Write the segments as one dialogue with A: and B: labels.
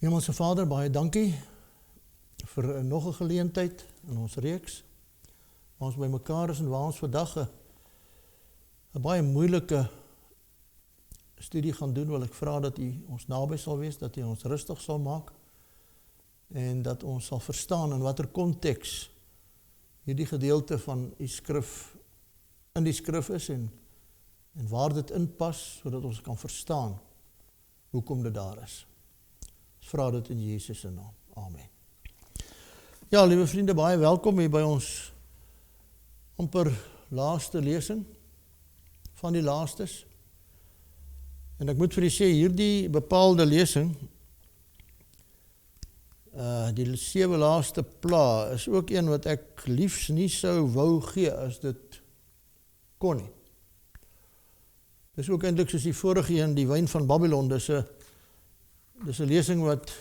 A: Hemelse Vader, baie dankie vir nog 'n geleentheid in ons reeks. Waar ons by mekaar is en waar ons vandag 'n baie moeilike studie gaan doen, wil ek vra dat U ons naby sal wees, dat U ons rustig sal maak en dat ons sal verstaan in watter konteks hierdie gedeelte van U skrif in die skrif is en waar dit inpas, sodat ons kan verstaan hoekom dit daar is. Ons vra dit in Jesus se naam. Amen. Ja, liewe vriende, baie welkom hier by ons amper laaste lesing van die laastes. En ek moet vir u sê, hierdie bepaalde lesing, die 7 laaste pla, is ook een wat ek liefs nie sou wou gee as dit kon nie. Dis ook eintlik soos die vorige een, die wyn van Babylon, dis 'n lesing wat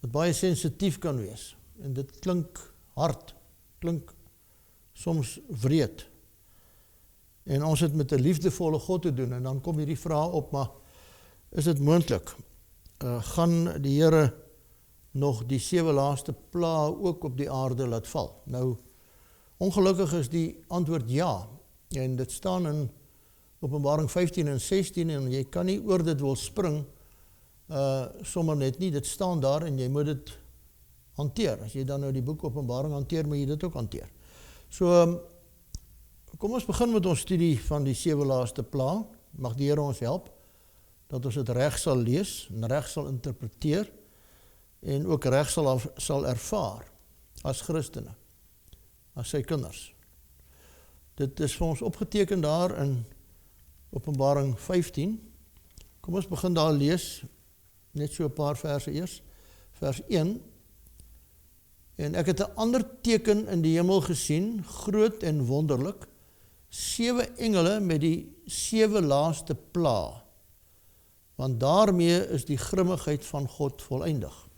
A: baie sensitief kan wees. En dit klink hard, klink soms wreed. En ons het met 'n liefdevolle God te doen, en dan kom hierdie vraag op, maar is dit moontlik? Gaan die Here nog die 7 laaste pla ook op die aarde laat val? Nou, ongelukkig is die antwoord ja, en dit staan in Openbaring 15 en 16, en jy kan nie oor dit wil spring, sommer net nie, dit staan daar, en jy moet dit hanteer. As jy dan nou die boek Openbaring hanteer, moet jy dit ook hanteer. So, kom ons begin met ons studie van die 7 laaste pla. Mag die Here ons help, dat ons dit reg sal lees, en reg sal interpreteer, en ook reg sal ervaar, as Christene, as sy kinders. Dit is vir ons opgeteken daar in Openbaring 15. Kom ons begin daar lees, net so 'n paar verse eers. Vers 1. En ek het 'n ander teken in die hemel gesien, groot en wonderlik, 7 engele met die 7 laaste pla, want daarmee is die grimmigheid van God volëindig.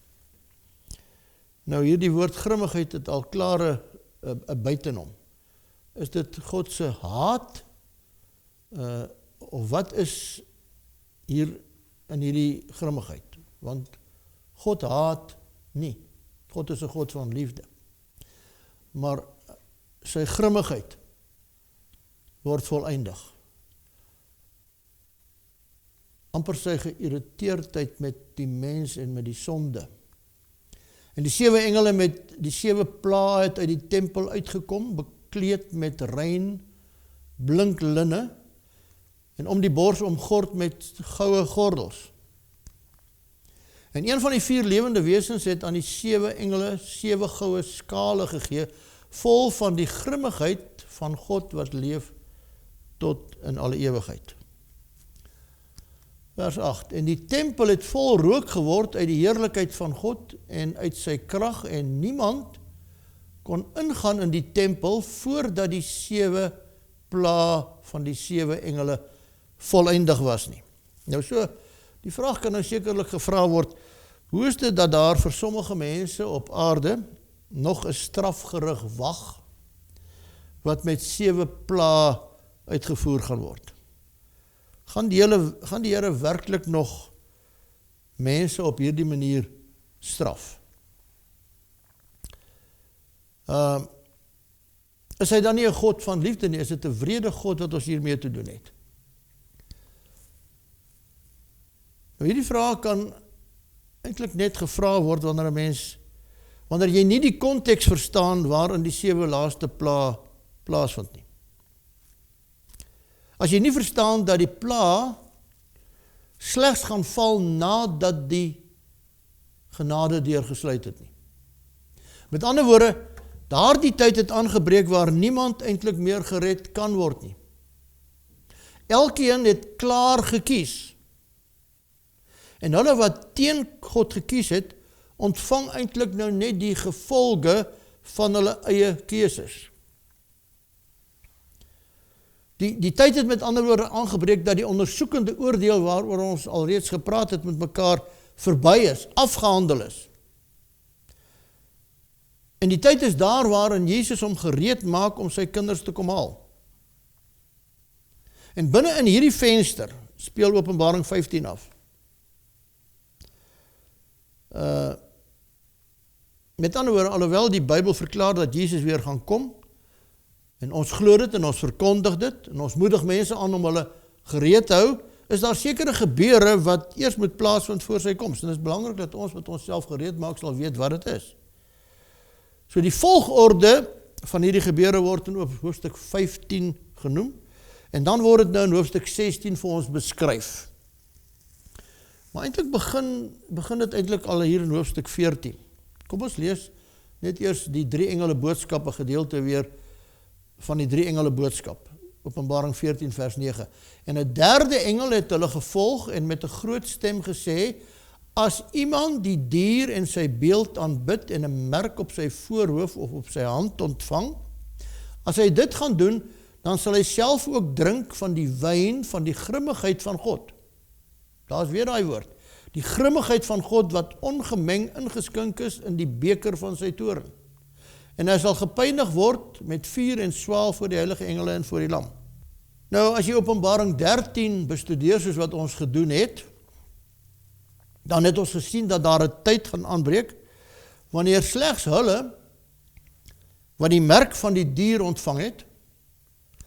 A: Nou hierdie woord grimmigheid het al klare 'n buitenom. Is dit God se haat? Of wat is hier in hierdie grimmigheid? Want God haat nie. God is 'n God van liefde. Maar sy grimmigheid word volëindig. Amper sy geïrriteerdheid met die mens en met die sonde. En die 7 engele met die 7 pla het uit die tempel uitgekom, bekleed met rein, blink linne, en om die bors omgord met goue gordels. En een van die 4 lewende wesens het aan die 7 engele 7 goue skale gegee, vol van die grimmigheid van God wat leef tot in alle ewigheid. Vers 8. En die tempel het vol rook geword uit die heerlikheid van God en uit sy krag, en niemand kon ingaan in die tempel voordat die 7 pla van die 7 engele volëindig was nie. Nou so, die vraag kan nou sekerlik gevra word, hoe is dit dat daar vir sommige mense op aarde nog 'n strafgerig wag, wat met 7 pla uitgevoer gaan word? Gaan die Here werklik nog mense op hierdie manier straf? Is hy dan nie 'n God van liefde nie? Is dit 'n wrede God wat ons hiermee te doen het? Nou hierdie vraag kan eintlik net gevra word wanneer jy nie die konteks verstaan waarin die 7 laaste pla plaasvind nie. As jy nie verstaan dat die pla slegs gaan val nadat die genade deur gesluit het nie. Met ander woorde, daardie tyd het aangebreek waar niemand eintlik meer gered kan word nie. Elkeen het klaar gekies. En hulle wat teen God gekies het, ontvang eintlik nou net die gevolge van hulle eie keuses. Die tyd het met ander woorde aangebreek dat die ondersoekende oordeel waaroor ons alreeds gepraat het met mekaar verby is, afgehandel is. En die tyd is daar waarin Jesus hom gereed maak om sy kinders te kom haal. En binne in hierdie venster speel Openbaring 15 af. Met ander woorde, alhoewel die Bybel verklaar dat Jesus weer gaan kom, en ons glo dit en ons verkondig dit, en ons moedig mense aan om hulle gereed hou, is daar sekere gebeure wat eers moet plaasvind voor sy koms. En het is belangrik dat ons met onsself gereed maak sal weet wat het is. So die volgorde van hierdie gebeure word in hoofstuk 15 genoem, en dan word het nou in hoofstuk 16 vir ons beskryf. Maar eintlik begin dit eintlik al hier in hoofstuk 14. Kom ons lees net eers die 3 engele boodskappe gedeelte weer van die 3 engele boodskap. Openbaring 14 vers 9. En 'n derde engel het hulle gevolg en met 'n groot stem gesê, as iemand die dier en sy beeld aanbid en 'n merk op sy voorhoof of op sy hand ontvang, as hy dit gaan doen, dan sal hy self ook drink van die wyn van die grimmigheid van God. Daar is weer daai woord. Die grimmigheid van God wat ongemeng ingeskink is in die beker van sy toorn. En hy sal gepynig word met vuur en swaal voor die heilige engele en voor die lam. Nou, as jy Openbaring 13 bestudeer soos wat ons gedoen het, dan het ons gesien dat daar 'n tyd gaan aanbreek, wanneer slegs hulle, wat die merk van die dier ontvang het,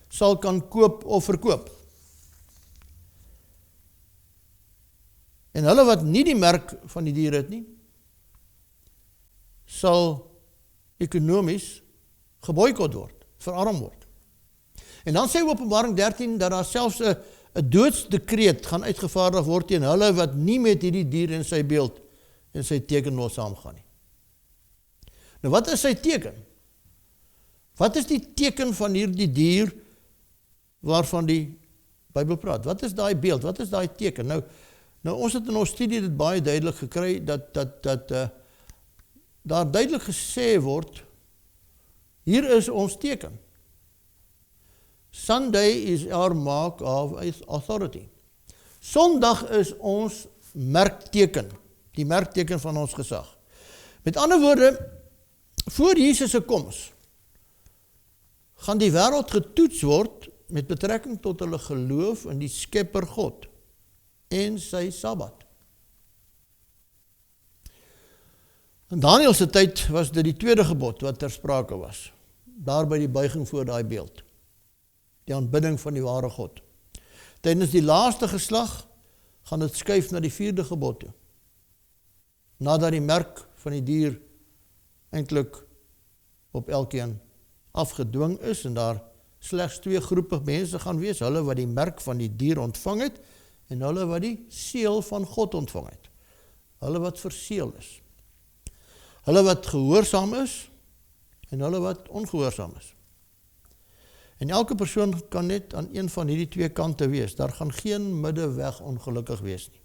A: sal kan koop of verkoop. En hulle wat nie die merk van die dier het nie, sal ekonomies geboycott word, verarm word. En dan sê Openbaring 13 dat daar selfs 'n doodsdekreet gaan uitgevaardig word teen hulle wat nie met hierdie dier en sy beeld en sy teken wil saamgaan nie. Nou wat is sy teken? Wat is die teken van hierdie dier waarvan die Bybel praat? Wat is daai beeld? Wat is daai teken? Nou ons het in ons studie dit baie duidelik gekry dat daar duidelik gesê word, hier is ons teken. Sunday is our mark of authority. Sondag is ons merkteken, die merkteken van ons gesag. Met ander woorde, voor Jesus se koms, gaan die wêreld getoets word met betrekking tot hulle geloof in die Skepper God en sy Sabbat. In Daniël se tyd was dit die tweede gebod wat ter sprake was, daar by die buiging voor daai beeld, die aanbidding van die ware God. Tydens die laaste geslag gaan dit skuif na die 4de gebod toe, nadat die merk van die dier eintlik op elkeen afgedwing is en daar slegs 2 groepe mense gaan wees, hulle wat die merk van die dier ontvang het en hulle wat die seël van God ontvang het. Hulle wat verseël is. Hulle wat gehoorsaam is en hulle wat ongehoorsaam is. En elke persoon kan net aan een van hierdie 2 kante wees. Daar gaan geen middeweg ongelukkig wees nie.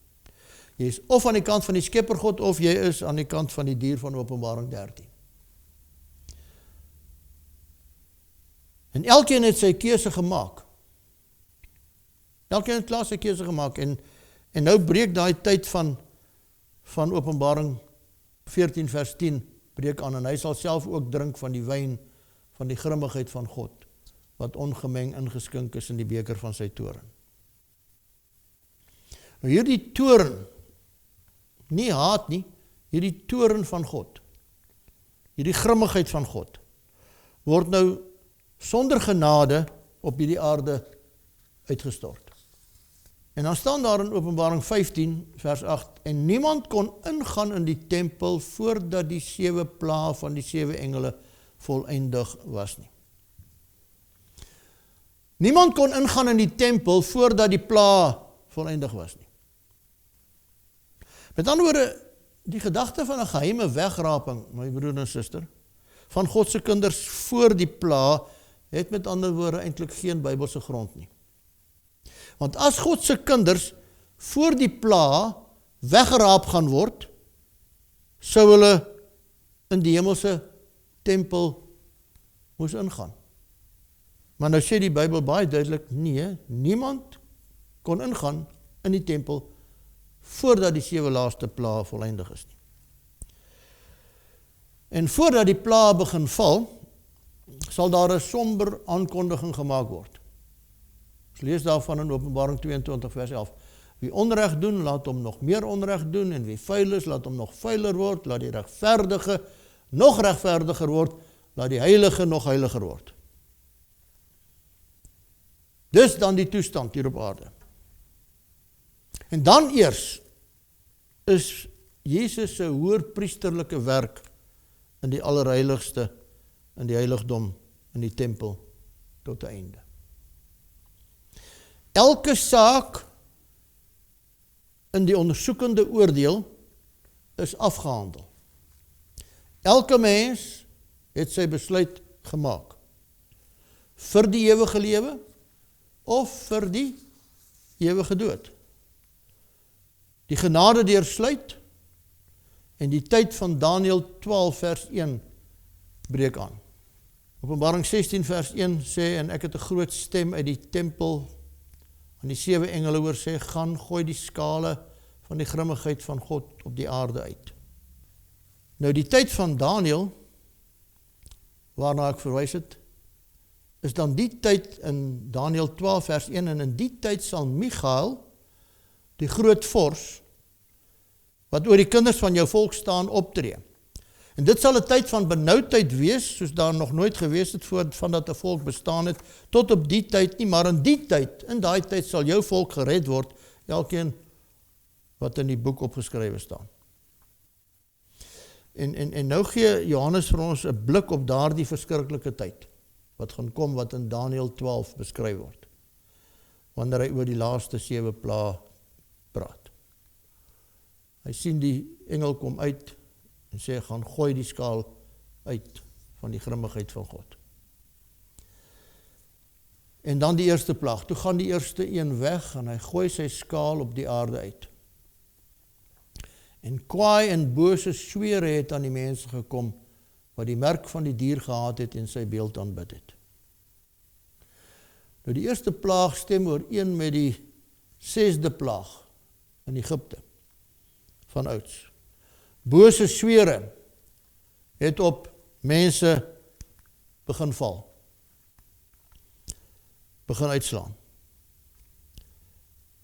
A: Jy is of aan die kant van die Skepper God of jy is aan die kant van die dier van Openbaring 13. En elkeen het sy keuse gemaak. Elkeen het klaar sy keuse gemaak en nou breek daai tyd van Openbaring 14 vers 10 breek aan en hy sal self ook drink van die wyn van die grimmigheid van God wat ongemeng ingeskink is in die beker van sy toorn. Nou hierdie toorn, nie haat nie, hierdie toorn van God, hierdie grimmigheid van God, word nou sonder genade op hierdie aarde uitgestort. En dan staan daar in Openbaring 15 vers 8, en niemand kon ingaan in die tempel voordat die 7 plaae van die 7 engele voleindig was nie. Niemand kon ingaan in die tempel voordat die plaae voleindig was nie. Met ander woorde, die gedagte van 'n geheime wegraping, my broer en suster, van God se kinders voor die plaae, het met ander woorde eintlik geen Bybelse grond nie. Want as God se kinders voor die plaae weggeraap gaan word, sou hulle in die hemelse tempel moes ingaan. Maar nou sê die Bybel baie duidelik, nee, niemand kon ingaan in die tempel voordat die 7 laaste plaae voleindig is nie. En voordat die plaae begin val, sal daar 'n somber aankondiging gemaak word. Ons lees daarvan in Openbaring 22 vers 11. Wie onreg doen, laat hom nog meer onreg doen, en wie vuil is, laat hom nog vuiler word, laat die regverdige nog regverdiger word, laat die heilige nog heiliger word. Dis dan die toestand hier op aarde. En dan eers is Jesus se hoërpriesterlike werk in die allerheiligste, in die heiligdom, in die tempel, tot die einde. Elke saak in die ondersoekende oordeel is afgehandel. Elke mens het sy besluit gemaak. Vir die ewige lewe of vir die ewige dood. Die genade deursluit en die tyd van Daniël 12 vers 1 breek aan. Openbaring 16 vers 1 sê, en ek het 'n groot stem uit die tempel aan die 7 engele hoor sê, gaan gooi die skale van die grimmigheid van God op die aarde uit. Nou die tyd van Daniël, waarna ek verwys het, is dan die tyd in Daniël 12 vers 1, en in die tyd sal Michael, die groot vors, wat oor die kinders van jou volk staan, optree. En dit sal 'n tyd van benoudheid wees, soos daar nog nooit gewees het vandat 'n volk bestaan het, tot op die tyd nie, maar in daai tyd sal jou volk gered word, elkeen wat in die boek opgeskrywe staan. En nou gee Johannes vir ons 'n blik op daardie verskriklike tyd, wat gaan kom, wat in Daniël 12 beskryf word, wanneer hy oor die laaste 7 plaae praat. Hy sien die engel kom uit, en sê, gaan gooi die skaal uit van die grimmigheid van God. En dan die eerste plaag, toe gaan die eerste een weg, en hy gooi sy skaal op die aarde uit. En kwaai en bose swere het aan die mense gekom, wat die merk van die dier gehad het en sy beeld aanbid het. Nou die eerste plaag stem ooreen met die 6de plaag in Egipte, van ouds. Bose swere het op mense begin val, begin uitslaan.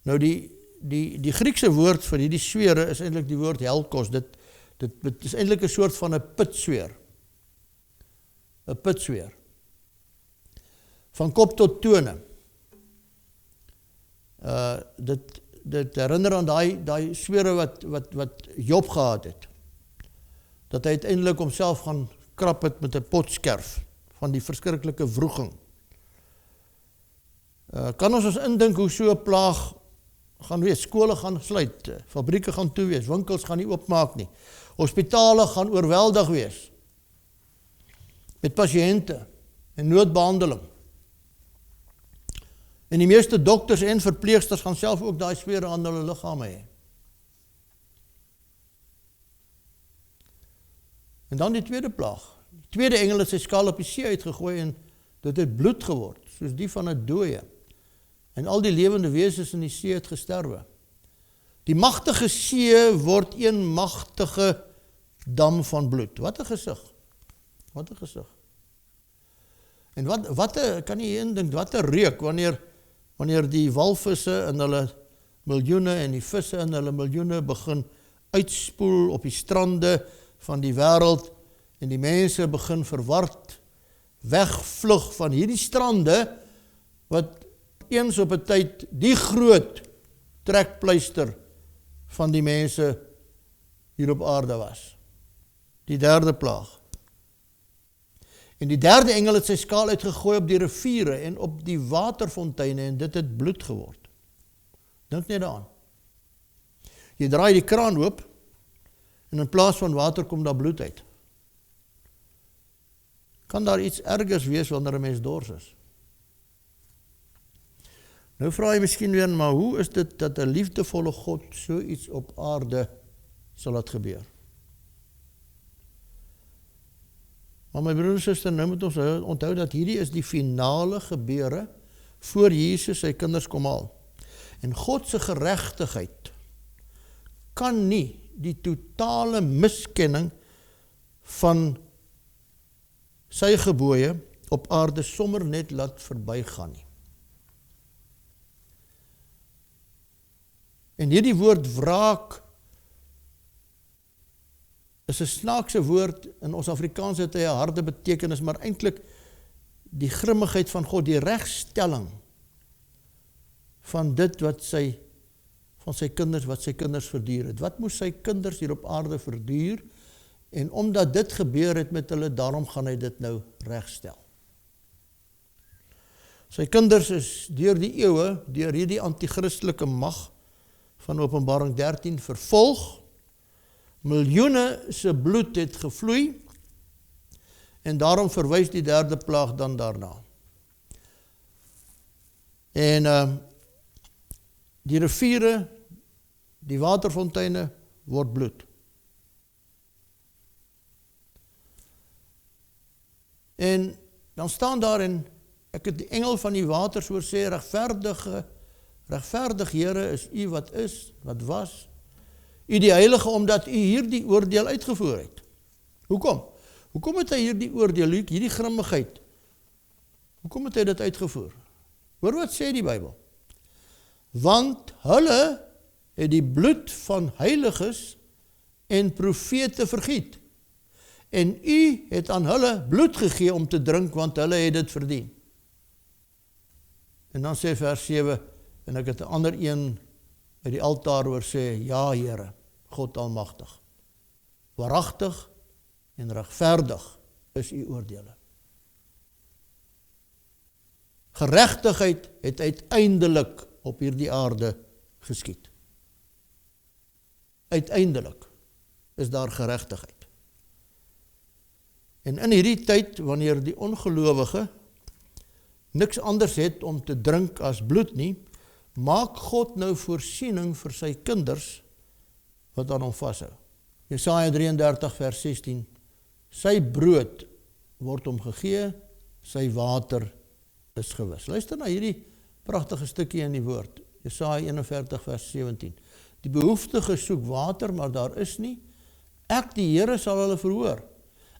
A: Nou die Griekse woord vir hierdie swere is eintlik die woord helkos. Dit is eintlik 'n soort van 'n pitsweer. 'n Pitsweer. Van kop tot tone. Dit herinner aan daai swere wat Job gehad het. Dat hy uiteindelik homself gaan krap het met 'n potskerf van die verskriklike wroging. Kan ons indink hoe so 'n plaag gaan wees? Skole gaan sluit, fabrieke gaan toe wees, winkels gaan nie oopmaak nie, hospitale gaan oorweldig wees met pasiënte en noodbehandeling. En die meeste dokters en verpleegsters gaan self ook daai swere aan hulle liggame hê. En dan die tweede plaag. Die tweede engel het sy skaal op die see uitgegooi en dit het bloed geword, soos die van 'n dooie. En al die lewende wesens in die see het gesterwe. Die magtige see word een magtige dam van bloed. Wat 'n gesig. Wat 'n gesig. En kan jy indink, wat 'n reuk wanneer die walvisse in hulle miljoene en die visse in hulle miljoene begin uitspoel op die strande van die wêreld en die mense begin verward wegvlug van hierdie strande wat eens op 'n tyd die groot trekpleister van die mense hier op aarde was. Die derde plaag. En die derde engel het sy skaal uitgegooi op die riviere en op die waterfonteine en dit het bloed geword. Dink net daaraan. Jy draai die kraan oop en in plaas van water kom daar bloed uit. Kan daar iets ergers wees wanneer 'n mens dors is? Nou vra jy miskien weer, maar hoe is dit dat 'n liefdevolle God so iets op aarde sal laat gebeur? Maar my broer en suster, nou moet ons onthou dat hierdie is die finale gebeure voor Jesus sy kinders kom haal. En God se geregtigheid kan nie die totale miskenning van sy gebooie op aarde sommer net laat verbygaan nie. En hierdie woord wraak is 'n snaakse woord, in ons Afrikaans het hy 'n harde betekenis, maar eintlik die grimmigheid van God, die regstelling van dit wat van sy kinders verduur het. Wat moes sy kinders hier op aarde verduur? En omdat dit gebeur het met hulle, daarom gaan hy dit nou regstel. Sy kinders is deur die eeue, deur hierdie anti-christelike mag van Openbaring 13 vervolg. Miljoene se bloed het gevloei en daarom verwys die derde plaag dan daarna. En die riviere, die waterfonteine word bloed. En dan staan daar en ek het die engel van die waters hoor sê, regverdig Here is u wat is, wat was, u die heilige, omdat u hierdie oordeel uitgevoer het. Hoekom? Hoekom het hy hierdie oordeel, hierdie grimmigheid, hoekom het hy dit uitgevoer? Hoor wat sê die Bybel? Want hulle het die bloed van heiliges en profete vergiet. En u het aan hulle bloed gegee om te drink, want hulle het dit verdien. En dan sê vers 7, en ek het 'n ander een uit die altaar hoor sê, ja Here, God almagtig, waaragtig en regverdig is u oordeele. Geregtigheid het uiteindelik op hierdie aarde geskied. Uiteindelik is daar geregtigheid. En in hierdie tyd, wanneer die ongelowige niks anders het om te drink as bloed nie, maak God nou voorsiening vir sy kinders wat aan hom vashou. Jesaja 33 vers 16, sy brood word hom gegee, sy water is gewis. Luister na hierdie pragtige stukkie in die woord, Jesaja 41 vers 17. Die behoeftige soek water, maar daar is nie. Ek die Here sal hulle verhoor.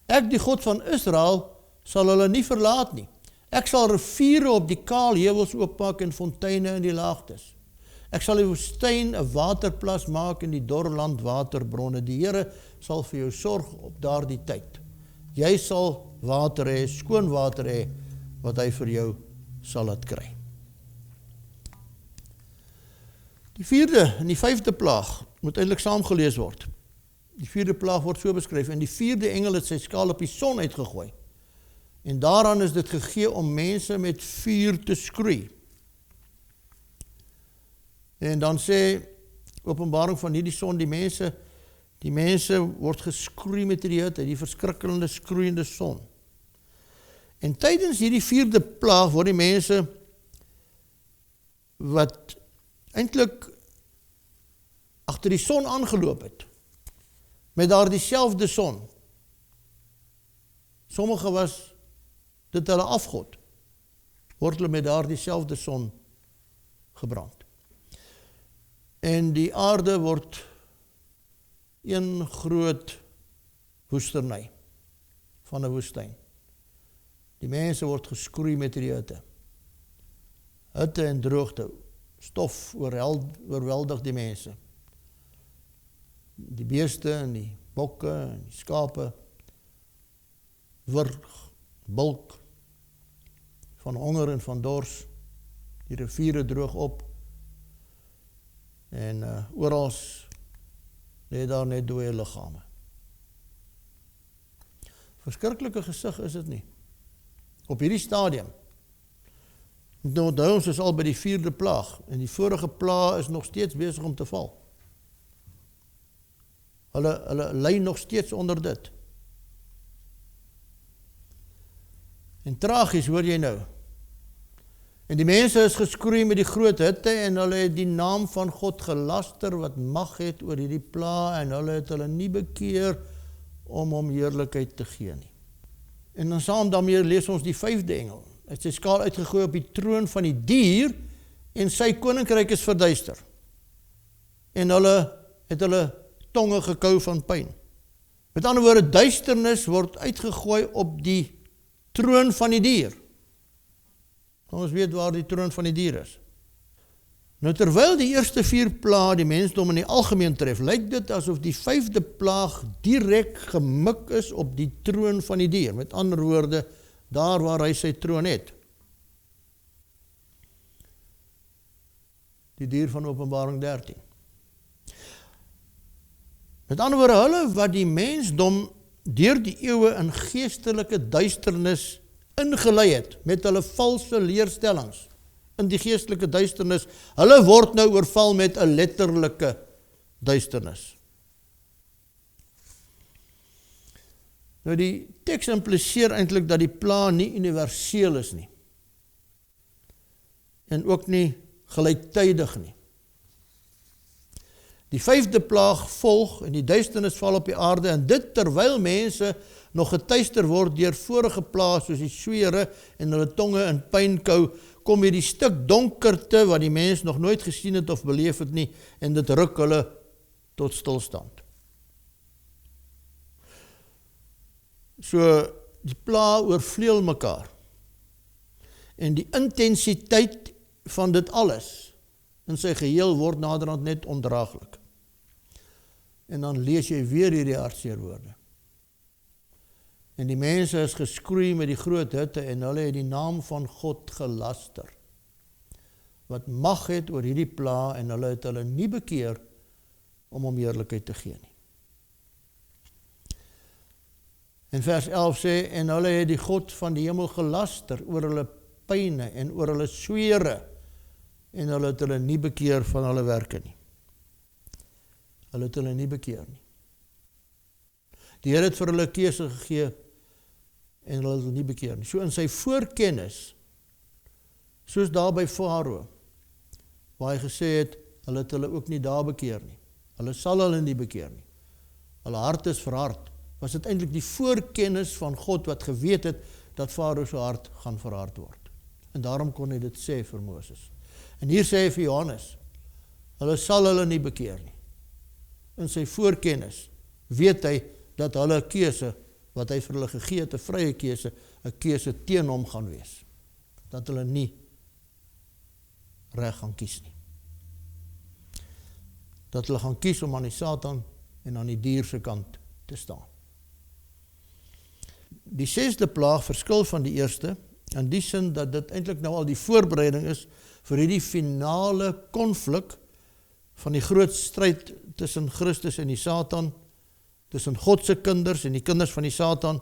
A: Ek die God van Israel sal hulle nie verlaat nie. Ek sal riviere op die kaal heuwels oopmaak en fonteine in die laagtes. Ek sal die woestyn 'n waterplas maak en die dorre land waterbronne. Die Here sal vir jou sorg op daardie tyd. Jy sal water hê, skoon water hê, wat hy vir jou sal laat kry. Die 4de en die 5de plaag moet eintlik saam gelees word. Die 4de plaag word so beskryf, en die 4de engel het sy skaal op die son uitgegooi. En daaraan is dit gegee om mense met vuur te skroei. En dan sê Openbaring van hierdie son, die mense word geskroei met die hitte, die verskrikkelende skroeiende son. En tydens hierdie 4de plaag word die mense wat eintlik agter die son aangeloop het, met daar dieselfde son. Sommige was dit hulle afgod, word hulle met daar dieselfde son gebrand. En die aarde word een groot woesternij van 'n woestyn. Die mense word geskroei met die hitte. Hitte en droogte, stof oorweldig die mense. Die beeste en die bokke en die skape wurg, bulk van honger en van dors. Die riviere droog op. En oral lê daar net dooie liggame. Verskriklike gesig is dit nie. Op hierdie stadium. Nou onthou ons is al by die 4de plaag en die vorige plaag is nog steeds besig om te val. Hulle ly nog steeds onder dit. En tragies, hoor jy nou. En die mense is geskroei met die groot hitte en hulle het die naam van God gelaster wat mag het oor hierdie plaag en hulle het hulle nie bekeer om hom heerlikheid te gee nie. En dan saam daarmee lees ons die 5de engel. Hy het sy skaal uitgegooi op die troon van die dier en sy koninkryk is verduister. En hulle het hulle tonge gekou van pyn. Met ander woorde, duisternis word uitgegooi op die troon van die dier. Ons weet waar die troon van die dier is. Nou terwyl die eerste 4 plaae die mensdom in die algemeen tref, lyk dit asof die 5de plaag direk gemik is op die troon van die dier. Met ander woorde, daar waar hy sy troon het. Die dier van Openbaring 13. Met ander woorde, hulle wat die mensdom deur die eeue in geestelike duisternis ingelei het, met hulle valse leerstellings, in die geestelike duisternis, hulle word nou oorval met 'n letterlike duisternis. Nou die teks impliseer eintlik dat die pla nie universeel is nie. En ook nie gelyktydig nie. Die 5de plaag volg en die duisternis val op die aarde en dit terwyl mense nog getuister word deur vorige plaae soos die swere en hulle tonge in pynkou, kom hier die stuk donkerte wat die mens nog nooit gesien het of beleef het nie en dit ruk hulle tot stilstand. So die plaae oorvleuel mekaar en die intensiteit van dit alles in sy geheel word naderhand net ondraaglik. En dan lees jy weer hierdie hartseer woorde. En die mense is geskroei met die groot hitte en hulle het die naam van God gelaster. Wat mag het oor hierdie pla en hulle het hulle nie bekeer om hom heerlikheid te gee nie. En vers 11 sê, en hulle het die God van die hemel gelaster oor hulle pyne en oor hulle swere en hulle het hulle nie bekeer van hulle werke nie. Hulle het hulle nie bekeer nie. Die Here het vir hulle keuse gegee en hulle het hulle nie bekeer nie. So in sy voorkennis, soos daar by Farao, waar hy gesê het, hulle het hulle ook nie daar bekeer nie. Hulle sal hulle nie bekeer nie. Hulle hart is verhard. Was dit eintlik die voorkennis van God wat geweet het dat Farao se hart gaan verhard word. En daarom kon hy dit sê vir Moses. En hier sê hy vir Johannes, hulle sal hulle nie bekeer nie. In sy voorkennis weet hy dat hulle 'n keuse wat hy vir hulle gegee het, 'n vrye keuse, 'n keuse teen hom gaan wees. Dat hulle nie reg gaan kies nie. Dat hulle gaan kies om aan die Satan en aan die dier se kant te staan. Die 6de plaag verskil van die eerste, in die sin dat dit eintlik nou al die voorbereiding is vir hierdie finale konflik van die groot stryd tussen Christus en die Satan, tussen God se kinders en die kinders van die Satan,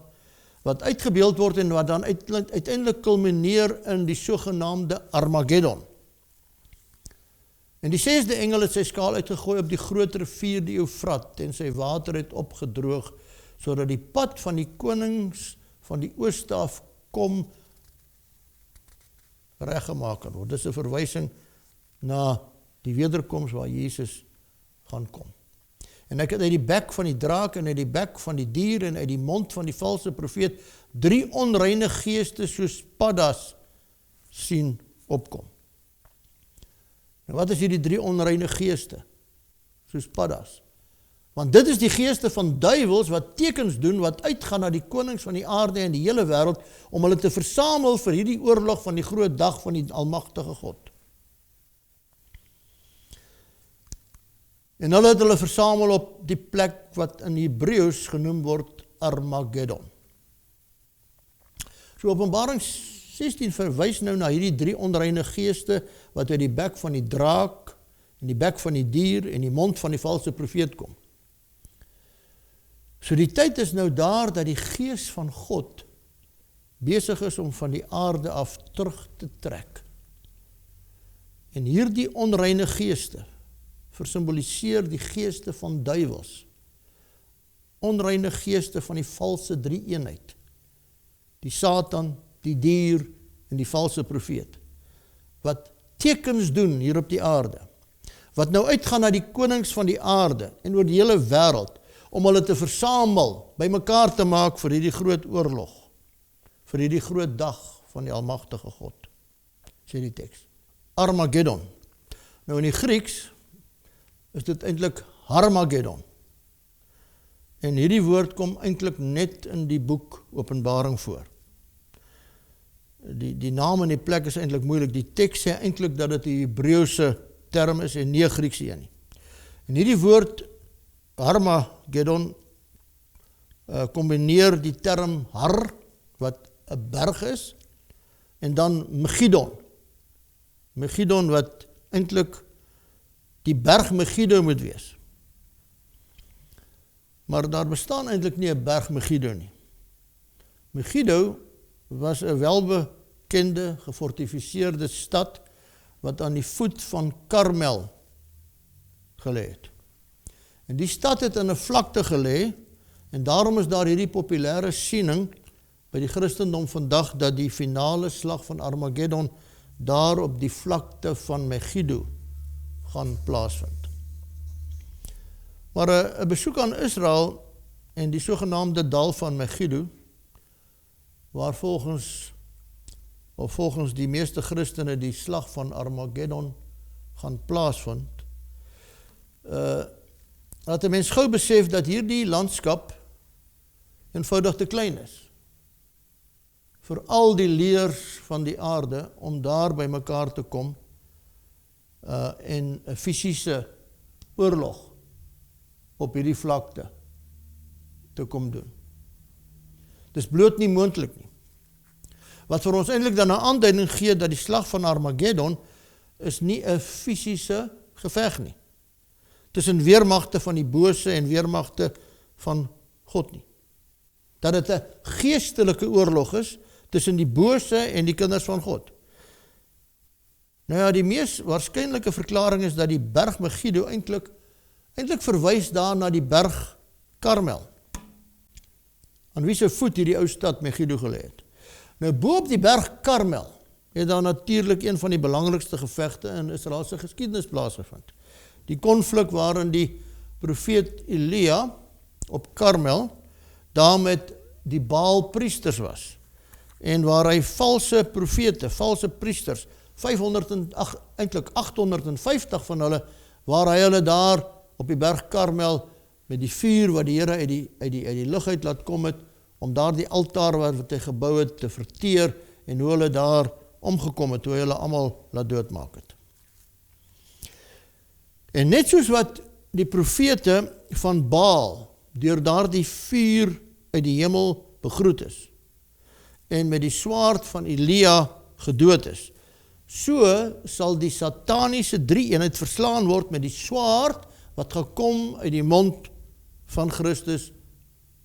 A: wat uitgebeeld word en wat dan uiteindelik kulmineer in die sogenaamde Armageddon. En die 6de engel het sy skaal uitgegooi op die groot rivier die Eufrat en sy water het opgedroog, sodat die pad van die konings van die ooste af kom reggemaak kan word. Dit is 'n verwysing na die wederkoms waar Jesus gaan kom. En ek het uit die bek van die draak en uit die bek van die dier en uit die mond van die valse profeet 3 onreine geeste soos paddas sien opkom. En wat is hierdie 3 onreine geeste? Soos paddas. Want dit is die geeste van duiwels wat tekens doen, wat uitgaan na die konings van die aarde en die hele wêreld, om hulle te versamel vir hierdie oorlog van die groot dag van die almagtige God. En hulle het hulle versamel op die plek wat in Hebreëus genoem word Armageddon. So Openbaring 16 verwys nou na hierdie 3 onreine geeste wat uit die bek van die draak en die bek van die dier en die mond van die valse profeet kom. So die tyd is nou daar dat die gees van God besig is om van die aarde af terug te trek. En hierdie onreine geeste versimboliseer die geeste van duiwels. Onreine geeste van die valse drie-eenheid. Die Satan, die dier en die valse profeet. Wat tekens doen hier op die aarde. Wat nou uitgaan na die konings van die aarde en oor die hele wêreld om hulle te versamel, by mekaar te maak vir hierdie groot oorlog. Vir hierdie groot dag van die almagtige God. Sê die teks. Armageddon. Nou in die Grieks is dit eintlik Harmageddon. En hierdie woord kom eintlik net in die boek Openbaring voor. Die naam en die plek is eintlik moeilik. Die teks sê eintlik dat dit 'n Hebreëse term is en nie 'n Griekse een nie. En hierdie woord Armageddon kombineer die term Har, wat 'n berg is, en dan Megiddo. Megiddo wat eintlik die berg Megiddo moet wees. Maar daar bestaan eintlik nie 'n berg Megiddo nie. Megiddo was 'n welbekende, gefortifiseerde stad wat aan die voet van Karmel gelê het. En die stad het in 'n vlakte gelê, en daarom is daar hierdie populêre siening by die Christendom vandag dat die finale slag van Armageddon daar op die vlakte van Megiddo gaan plaasvind. Maar 'n besoek aan Israel en die sogenaamde dal van Megiddo, waar volgens die meeste Christene die slag van Armageddon gaan plaasvind, laat 'n mens gou besef dat hierdie landskap eenvoudig te klein is vir al die leers van die aarde om daar by mekaar te kom en 'n fisiese oorlog op hierdie vlakte te kom doen. Dis bloot nie moontlik nie. Wat vir ons eintlik dan 'n aanduiding gee dat die slag van Armageddon is nie 'n fisiese geveg nie, tussen weermagte van die bose en weermagte van God nie. Dat dit 'n geestelike oorlog is tussen die bose en die kinders van God. Nou ja, die mees waarskynlike verklaring is dat die berg Megiddo eintlik verwys daar na die berg Karmel, aan wie se voet hierdie ou stad Megiddo gelê het. Nou, bo op die berg Karmel het daar natuurlik een van die belangrikste gevegte in Israel se geskiedenis plaasgevind. Die konflik waarin die profeet Elia op Karmel daar met die Baal priesters was, en waar hy valse profete, valse priesters, 850 van hulle, waar hy hulle daar op die berg Karmel met die vuur wat die Here uit die lug uit laat kom het, om daar die altaar wat hy gebou het te verteer, en hoe hulle daar omgekom het, hoe hulle almal laat doodmaak het. En net soos wat die profete van Baal deur daardie vuur uit die hemel begroet is, en met die swaard van Elia gedood is, so sal die sataniese drie-eenheid verslaan word met die swaard wat gekom uit die mond van Christus,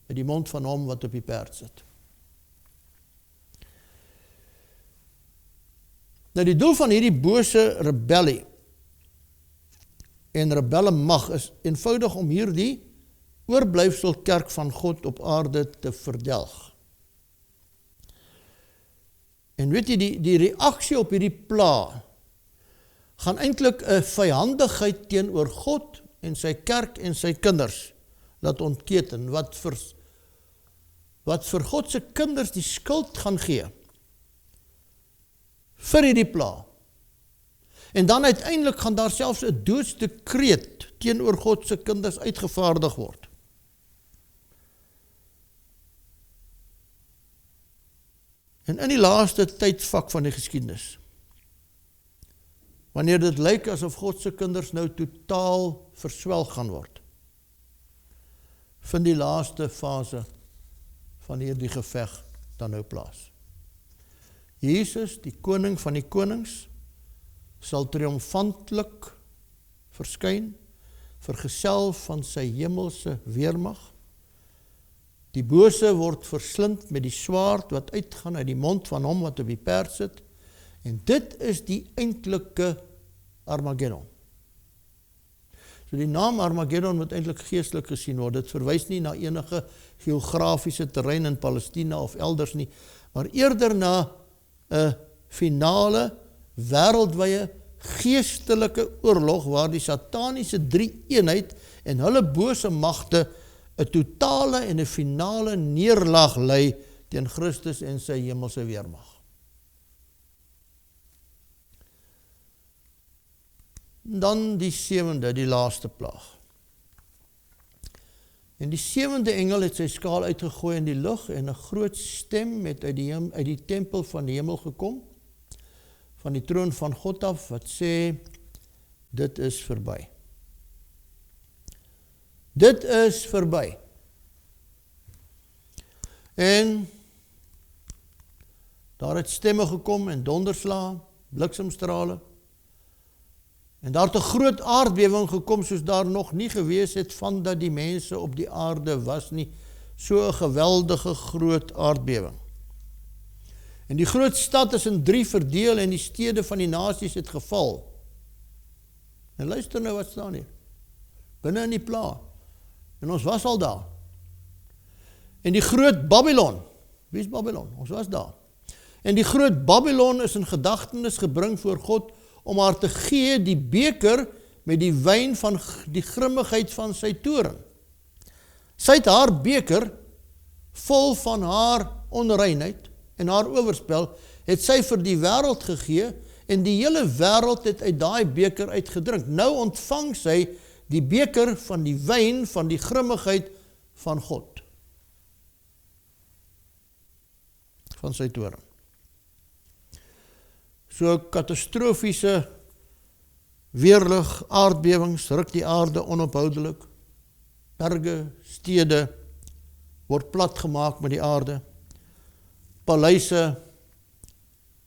A: uit die mond van hom wat op die perd sit. Nou, die doel van hierdie bose rebellie en rebelle mag is eenvoudig om hierdie oorblyfsel kerk van God op aarde te verdelg. En weet jy, die reaksie op hierdie pla gaan eintlik 'n vyhandigheid teenoor God en sy kerk en sy kinders laat ontketen, wat vir God se kinders die skuld gaan gee vir hierdie pla. En dan uiteindelik gaan daar selfs 'n doodsdekreet teenoor God se kinders uitgevaardig word. En in die laaste tydvak van die geskiedenis, wanneer dit lyk asof God se kinders nou totaal verswelg gaan word, vind die laaste fase van hierdie geveg dan nou plaas. Jesus, die koning van die konings, sal triomfantlik verskyn, vergesel van sy hemelse weermag. Die bose word verslind met die swaard wat uitgaan uit die mond van hom wat op die perd sit, en dit is die eintlike Armageddon. So die naam Armageddon moet eintlik geestelik gesien word. Dit verwys nie na enige geografiese terrein in Palestina of elders nie, maar eerder na 'n finale, wêreldwye, geestelike oorlog waar die sataniese drie-eenheid en hulle bose magte 'n totale en 'n finale neerlag lei teen Christus en sy hemelse weermag. Dan die 7de, die laaste plaag. En die 7de engel het sy skaal uitgegooi in die lug, en 'n groot stem het uit die tempel van die hemel gekom, van die troon van God af, wat sê: dit is verby. Dit is verby. En daar het stemme gekom en donderslae, bliksemstrale. En daar het 'n groot aardbewing gekom soos daar nog nie gewees het vandat die mense op die aarde was nie. So 'n geweldige groot aardbewing. En die groot stad is in 3 verdeel en die stede van die nasies het geval. En luister nou wat staan hier. Binne in die pla. En ons was al daar. En die groot Babylon. Wie is Babylon? Ons was daar. En die groot Babylon is in gedagtenis gebring voor God om haar te gee die beker met die wyn van die grimmigheid van sy toorn. Sy het haar beker vol van haar onreinheid en haar oorspel het sy vir die wêreld gegee en die hele wêreld het uit daai beker uitgedrink. Nou ontvang sy die beker van die wyn van die grimmigheid van God. Van sy toorn. So katastrofiese weerlig, aardbewings, ruk die aarde onophoudelik. Berge, stede word plat gemaak met die aarde. Paleise,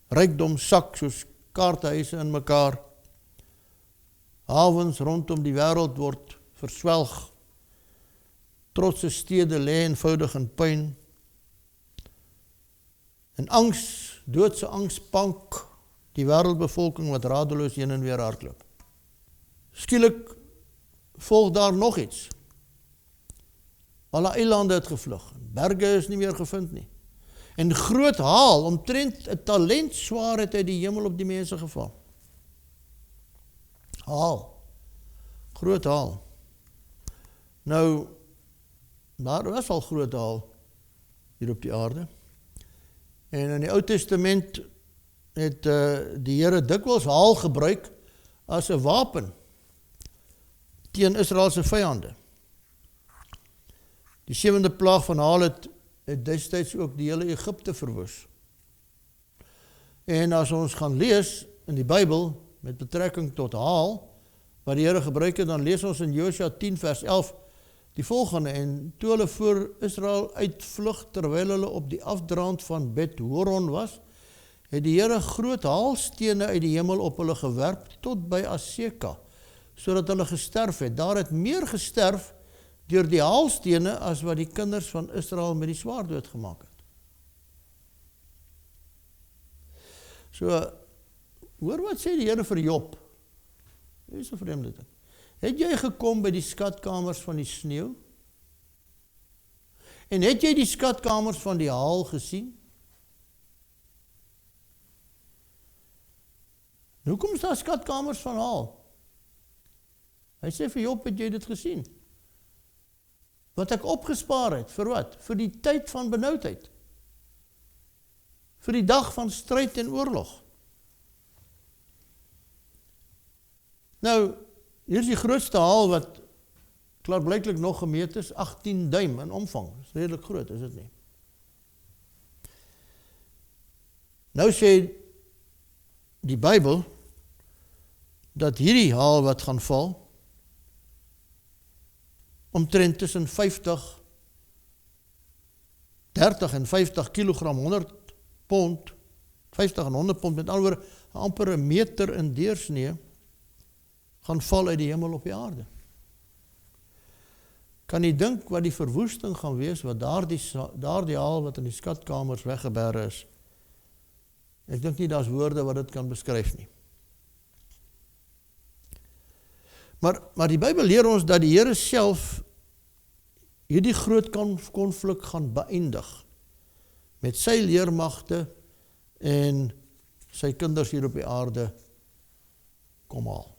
A: rykdom sak soos kaarthuise in mekaar. Hawens rondom die wêreld word verswelg. Trotse stede lê eenvoudig in puin. En angs, doodse angs pank die wêreldbevolking wat radeloos heen en weer hardloop. Skielik volg daar nog iets. Alle eilande het gevlug. Berge is nie meer gevind nie. En groot haal, omtrent 'n talent swaar het uit die hemel op die mense geval. Haal. Groot haal. Nou, daar was al groot haal hier op die aarde. En in die Ou Testament het die Here dikwels haal gebruik as 'n wapen teen Israel se vyande. Die 7de plaag van haal het destyds ook die hele Egipte verwoes. En as ons gaan lees in die Bybel met betrekking tot haal, wat die Here gebruik het, dan lees ons in Josua 10 vers 11 die volgende: en toe hulle voor Israel uitvlug terwyl hulle op die afdraand van Bet Horon was, het die Here groot haalstene uit die hemel op hulle gewerp tot by Aseka, sodat hulle gesterf het. Daar het meer gesterf deur die haalstene as wat die kinders van Israel met die swaard doodgemaak het. So, hoor wat sê die Here vir Job. Dit is 'n vreemde ding. Het jy gekom by die skatkamers van die sneeu? En het jy die skatkamers van die haal gesien? Hoekom is daar skatkamers van haal? Hy sê vir Job, het jy dit gesien? Wat ek opgespaar het, vir wat? Vir die tyd van benoudheid. Vir die dag van stryd en oorlog. Nou, hier is die grootste haal wat klaarblyklik nog gemeet is, 18 duim in omvang. Dat is redelijk groot, is dit nie? Nou sê die Bybel dat hierdie haal wat gaan val omtrent tussen 30 en 50 kilogram, 100 pond, 50 en 100 pond, met ander woorde amper 'n meter in deursnee, gaan val uit die hemel op die aarde. Kan jy dink wat die verwoesting gaan wees, wat daardie haal wat in die skatkamers weggeberre is? Ek dink nie daar's woorde wat dit kan beskryf nie. Maar die Bybel leer ons dat die Here self hierdie groot konflik gaan beëindig met sy leermagte en sy kinders hier op die aarde kom haal.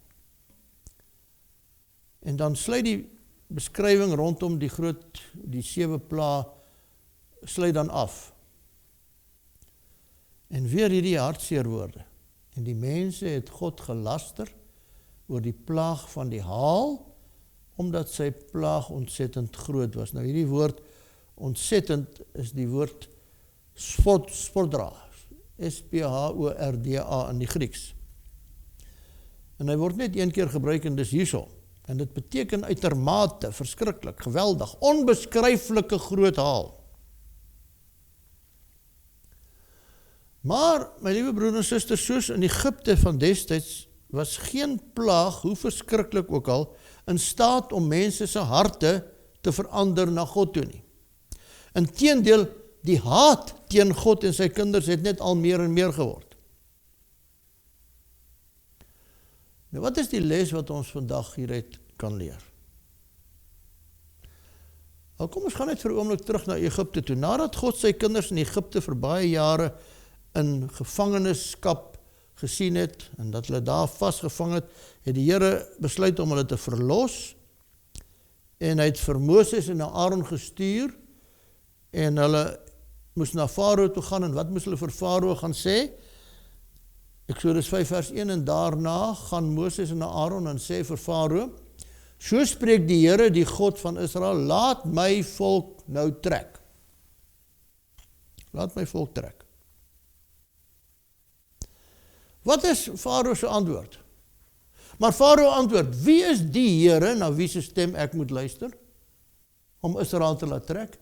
A: En dan sluit die beskrywing rondom die 7 pla sluit dan af. En weer hierdie hartseer woorde. En die mense het God gelaster oor die plaag van die haal, omdat sy plaag ontsettend groot was. Nou hierdie woord ontsettend is die woord spordra, S-P-H-O-R-D-A in die Grieks. En hy word net een keer gebruik en dis hierso. En dit beteken uitermate, verskriklik, geweldig, onbeskryflike groot haal. Maar, my liewe broer en suster, soos in Egipte van destyds, was geen plaag, hoe verskriklik ook al, in staat om mense se harte te verander na God toe nie. Inteendeel, die haat teen God en sy kinders het net al meer en meer geword. Nou, wat is die les wat ons vandag hieruit kan leer? Nou, kom ons gaan net vir 'n oomblik terug na Egipte toe. Nadat God sy kinders in Egipte vir baie jare in gevangenskap gesien het, en dat hulle daar vasgevang het, het die Here besluit om hulle te verlos, en hy het vir Moses en Aaron gestuur, en hulle moes na Farao toe gaan, en wat moes hulle vir Farao gaan sê? Eksodus 5 vers 1, en daarna gaan Moses en Aaron en sê vir Farao, so spreek die Here, die God van Israel, laat my volk nou trek. Laat my volk trek. Wat is Farao se antwoord? Maar Farao antwoord, wie is die Here, na wie se stem ek moet luister, om Israel te laat trek?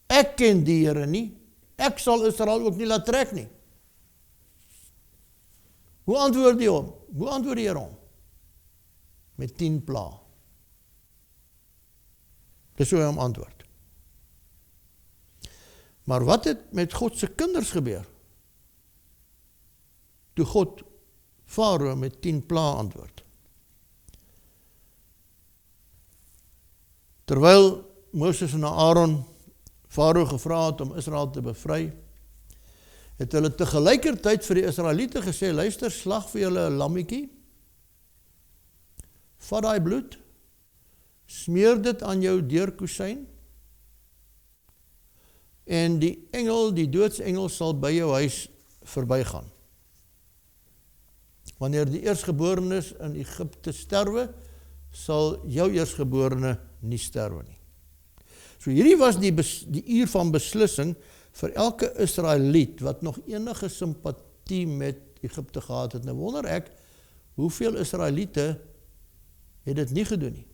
A: Ek ken die Here nie, ek sal Israel ook nie laat trek nie. Hoe antwoord die hom? Hoe antwoord die Here hom? Met 10 pla. Dis hoe hy hom antwoord. Maar wat het met God se kinders gebeur? Toe God Farao met 10 pla antwoord. Terwyl Moses en Aaron Farao gevra het om Israel te bevry, het hulle tegelykertyd vir die Israeliete gesê, luister, slag vir julle 'n lammetjie, vat daai bloed, smeer dit aan jou deurkusyn, en die engel, die doodsengel, sal by jou huis verbygaan. Wanneer die eerstgeborenes in Egipte sterwe, sal jou eerstgeborene nie sterwe nie. So hierdie was die uur van beslissing vir elke Israeliet wat nog enige simpatie met Egipte gehad het. Nou wonder ek, hoeveel Israeliete het dit nie gedoen nie?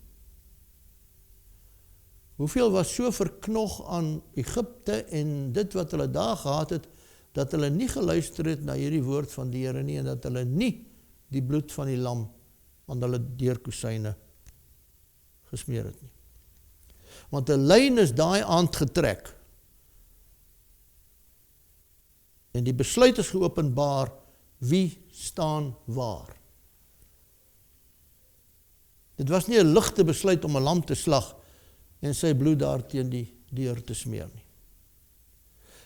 A: Hoeveel was so verknog aan Egipte en dit wat hulle daar gehad het, dat hulle nie geluister het na hierdie woord van die Here nie, en dat hulle nie die bloed van die lam aan hulle deurkusyne gesmeer het nie. Want 'n lyn is daai aand getrek. En die besluit is geopenbaar, wie staan waar. Dit was nie 'n ligte besluit om 'n lam te slag en sy bloed daar teen die deur te smeer nie.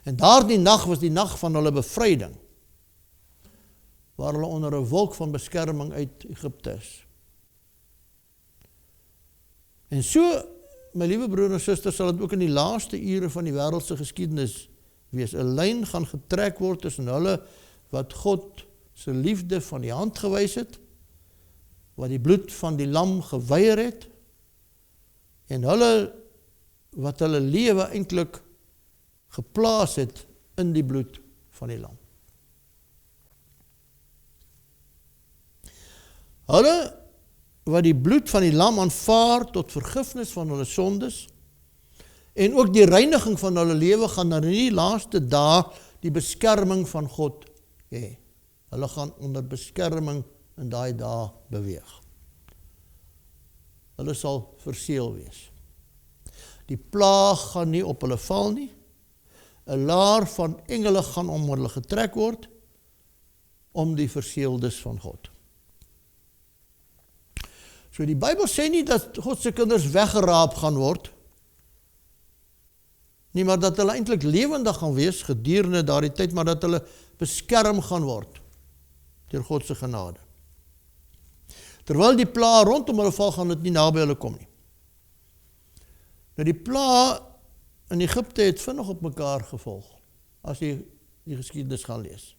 A: En daardie nag was die nag van hulle bevryding, waar hulle onder 'n wolk van beskerming uit Egipte is. En so, my liewe broer en suster, sal dit ook in die laaste ure van die wêreldse geskiedenis wees. 'n lyn gaan getrek word tussen hulle wat God se liefde van die hand gewys het, wat die bloed van die lam geweier het, en hulle wat hulle lewe eintlik geplaas het in die bloed van die lam. Hulle wat die bloed van die lam aanvaar tot vergifnis van hulle sondes, en ook die reiniging van hulle lewe, gaan dan in die laaste dae die beskerming van God hê. Hulle gaan onder beskerming in daai dae beweeg. Hulle sal verseël wees. Die plaag gaan nie op hulle val nie. 'n laar van engele gaan om hulle getrek word, om die verseëldes van God. So die Bybel sê nie dat God se kinders weggeraap gaan word, nie, maar dat hulle eintlik lewendig gaan wees gedurende daardie tyd, maar dat hulle beskerm gaan word deur God se genade. Terwyl die pla rondom hulle val, gaan dit nie naby hulle kom nie. Nou die pla in Egipte het vinnig op mekaar gevolg, as jy die geskiedenis gaan lees.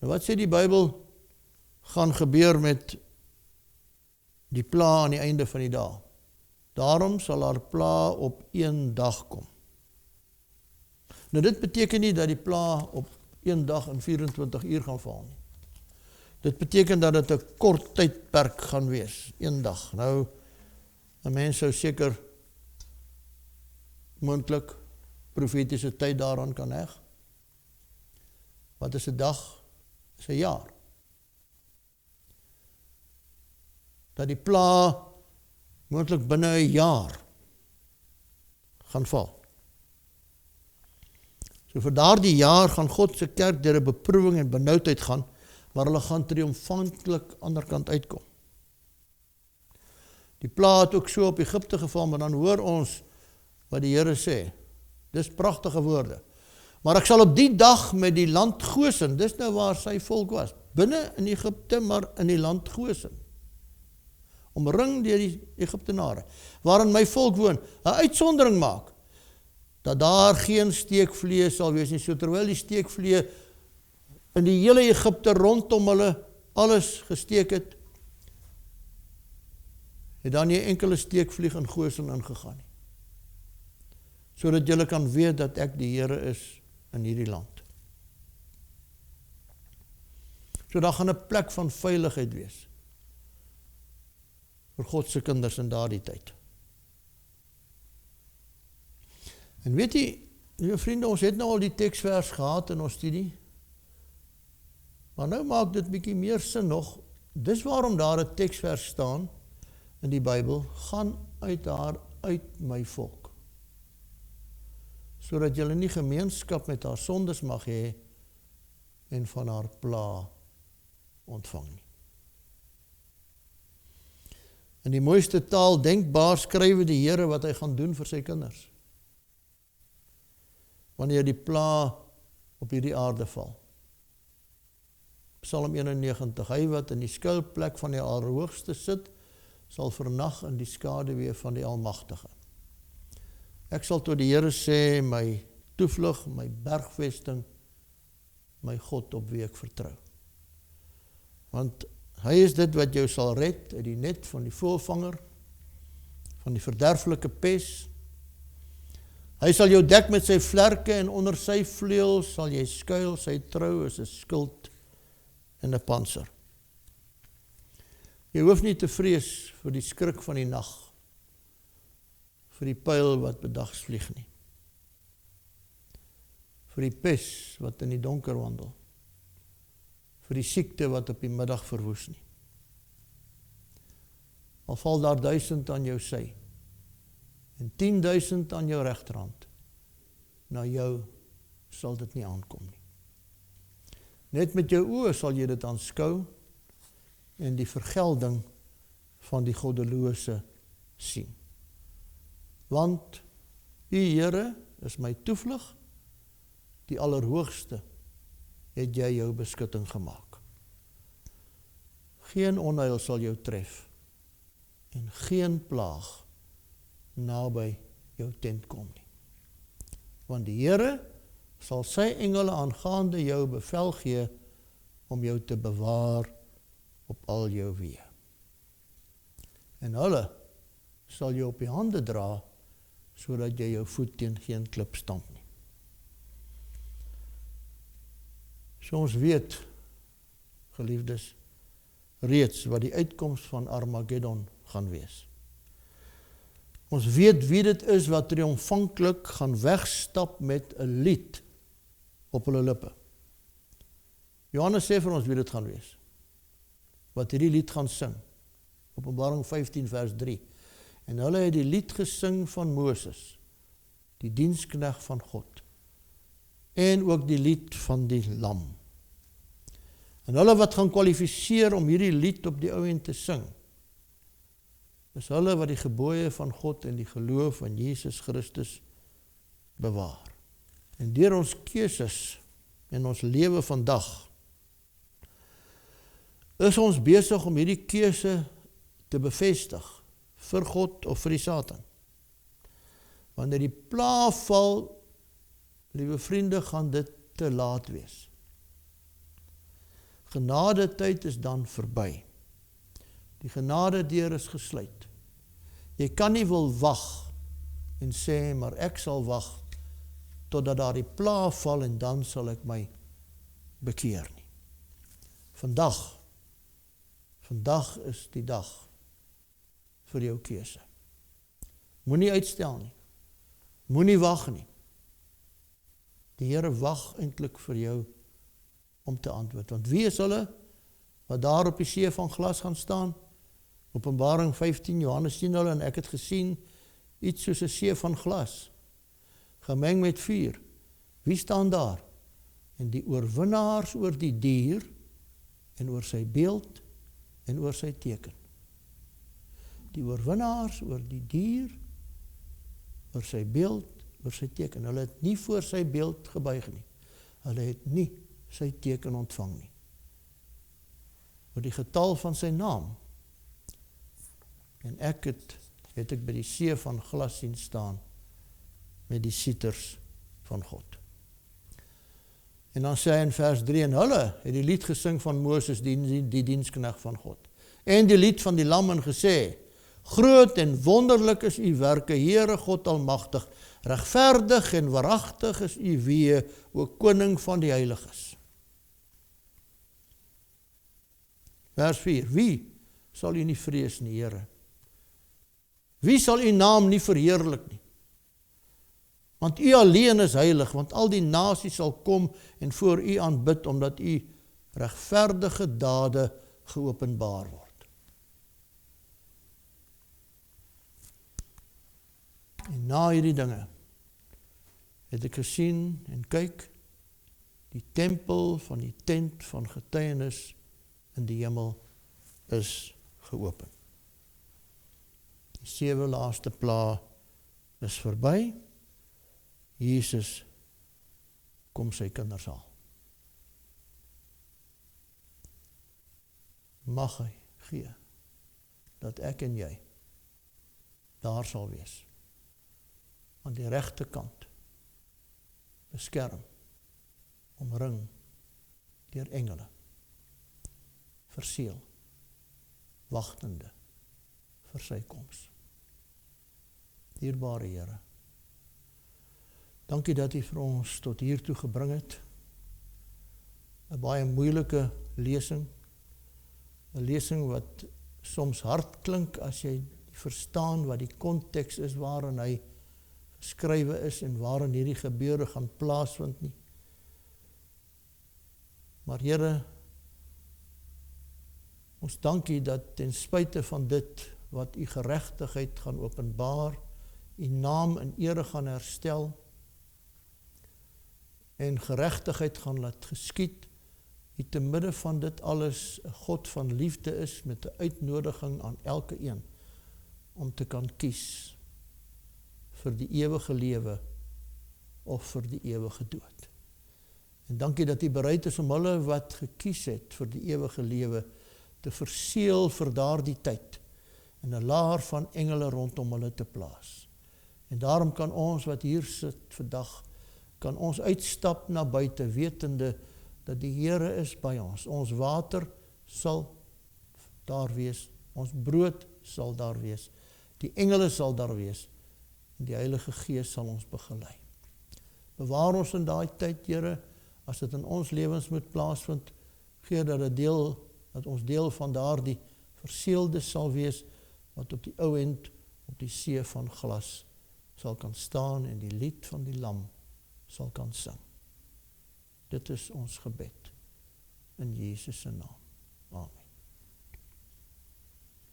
A: Nou wat sê die Bybel gaan gebeur met die pla aan die einde van die dag? Daarom sal haar pla op een dag kom. Nou dit beteken nie dat die pla op een dag in 24 uur gaan val nie. Dit beteken dat dit 'n kort tydperk gaan wees, een dag. Nou, 'n mens sou seker moontlik profetiese tyd daaraan kan heg. Wat is 'n dag? Is 'n jaar. Dat die pla moontlik binne 'n jaar gaan val. So vir daardie jaar gaan God se kerk deur 'n beproewing en benoudheid gaan, maar hulle gaan triomfantlik aan die ander kant uitkom. Die pla het ook so op Egipte geval, maar dan hoor ons wat die Here sê. Dis pragtige woorde. Maar ek sal op die dag met die land Gosen, dis nou waar sy volk was, binne in Egipte, maar in die land Gosen, omring deur die Egiptenare, waarin my volk woon, 'n uitsondering maak, dat daar geen steekvlee sal wees nie, so terwyl die steekvlee in die hele Egipte rondom hulle alles gesteek het, het dan nie enkele steekvlieg in Gosen ingegaan nie. Sodat julle kan weet dat ek die Here is in hierdie land. So daar gaan 'n plek van veiligheid wees vir God se kinders in daardie tyd. En weet jy, lieve vriende, ons het nou al die teksvers gehad in ons studie, maar nou maak dit bietjie meer sin nog. Dis waarom daar 'n teksvers staan in die Bybel, gaan uit haar uit my volk, sodat julle nie gemeenskap met haar sondes mag hê en van haar pla ontvang nie. In die mooiste taal denkbaar skrywe die Here wat hy gaan doen vir sy kinders, wanneer die pla op hierdie aarde val. Psalm 91, hy wat in die skuilplek van die Allerhoogste sit, sal vernag in die skaduwee van die Almagtige. Ek sal tot die Here sê, my toevlug, my bergvesting, my God op wie ek vertrou. Want hy is dit wat jou sal red uit die net van die voëlvanger, van die verderflike pes. Hy sal jou dek met sy vlerke en onder sy vleuels sal jy skuil, sy trou is 'n skild en 'n pantser. Jy hoef nie te vrees vir die skrik van die nag, vir die pyl wat bedags vlieg nie, vir die pes wat in die donker wandel, vir die siekte wat op die middag verwoes nie. Al val daar 1000 aan jou sy, en 10.000 aan jou regterhand, na jou sal dit nie aankom nie. Net met jou oë sal jy dit aanskou, en die vergelding van die goddelose sien. Want U Here is my toevlug, die Allerhoogste het jy jou beskutting gemaak. Geen onheil sal jou tref, en geen plaag naby jou tent kom nie. Want die Here sal sy engele aangaande jou bevel gee om jou te bewaar op al jou weë. En hulle sal jou op die hande dra, sodat jy jou voet teen geen klip stamp nie. So ons weet, geliefdes, reeds wat die uitkoms van Armageddon gaan wees. Ons weet wie dit is wat triomfantlik gaan wegstap met 'n lied op hulle lippe. Johannes sê vir ons wie dit gaan wees, wat hierdie lied gaan sing. Openbaring 15 vers 3. En hulle het die lied gesing van Moses, die diensknegt van God, en ook die lied van die lam. En hulle wat gaan kwalifiseer om hierdie lied op die ou end te sing, is hulle wat die gebooie van God en die geloof van Jesus Christus bewaar. En deur ons keuses en ons lewe vandag, is ons besig om hierdie keuse te bevestig vir God of vir die Satan. Wanneer die pla val, liewe vriende, gaan dit te laat wees. Genadetyd is dan verby. Die genadedeur is gesluit. Jy kan nie wil wag en sê, maar ek sal wag totdat daar die pla val en dan sal ek my bekeer nie. Vandag Vandag is die dag vir jou keuse. Moenie uitstel nie. Moenie wag nie. Die Here wag eintlik vir jou om te antwoord. Want wie is hulle wat daar op die see van glas gaan staan? Openbaring 15, Johannes sien hulle en ek het gesien iets soos 'n see van glas, gemeng met vuur. Wie staan daar? En die oorwinnaars oor die dier en oor sy beeld en oor sy teken. Die oorwinnaars oor die dier, oor sy beeld, oor sy teken. Hulle het nie voor sy beeld gebuig nie. Hulle het nie sy teken ontvang nie. Oor die getal van sy naam. En ek het by die see van glas sien staan met die sieters van God. En dan sê hy in vers 3, en hulle het die lied gesing van Moses, die diensknegt van God. En die lied van die lam en gesê, groot en wonderlik is u werke, Heere God almagtig, regverdig en waaragtig is u weë, o koning van die heiliges. Vers 4, wie sal u nie vrees nie, Here? Wie sal u naam nie verheerlik nie? Want u alleen is heilig, want al die nasies sal kom en voor u aanbid, omdat u regverdige dade geopenbaar word. En na hierdie dinge het ek gesien en kyk, die tempel van die tent van getuienis in die hemel is geopen. Die 7 laaste pla is verby. Jesus kom sy kinders haal. Mag hy gee dat ek en jy daar sal wees. Aan die regte kant, beskerm, omring deur engele, verseël, wagtende vir sy koms. Dierbare Here, dankie dat u vir ons tot hiertoe gebring het. 'n baie moeilike lesing. 'n lesing wat soms hard klink as jy verstaan wat die konteks is waarin hy geskrywe is en waarin hierdie gebeure gaan plaasvind nie. Maar Here, ons dankie dat ten spyte van dit wat u geregtigheid gaan openbaar, u naam in ere gaan herstel en geregtigheid gaan laat geskied, u te midde van dit alles 'n God van liefde is met 'n uitnodiging aan elke een om te kan kies vir die ewige lewe of vir die ewige dood. En dankie dat u bereid is om hulle wat gekies het vir die ewige lewe te verseël vir daardie tyd en 'n laar van engele rondom hulle te plaas. En daarom kan ons wat hier sit vandag, kan ons uitstap na buite wetende dat die Here is by ons. Ons water sal daar wees, ons brood sal daar wees, die engele sal daar wees en die Heilige Gees sal ons begelei. Bewaar ons in daai tyd, Here, as dit in ons lewens moet plaasvind, gee dat ons deel van daardie verseëldes sal wees, wat op die ou end op die see van glas sal kan staan en die lied van die lam sal kan sing. Dit is ons gebed in Jesus se naam. Amen.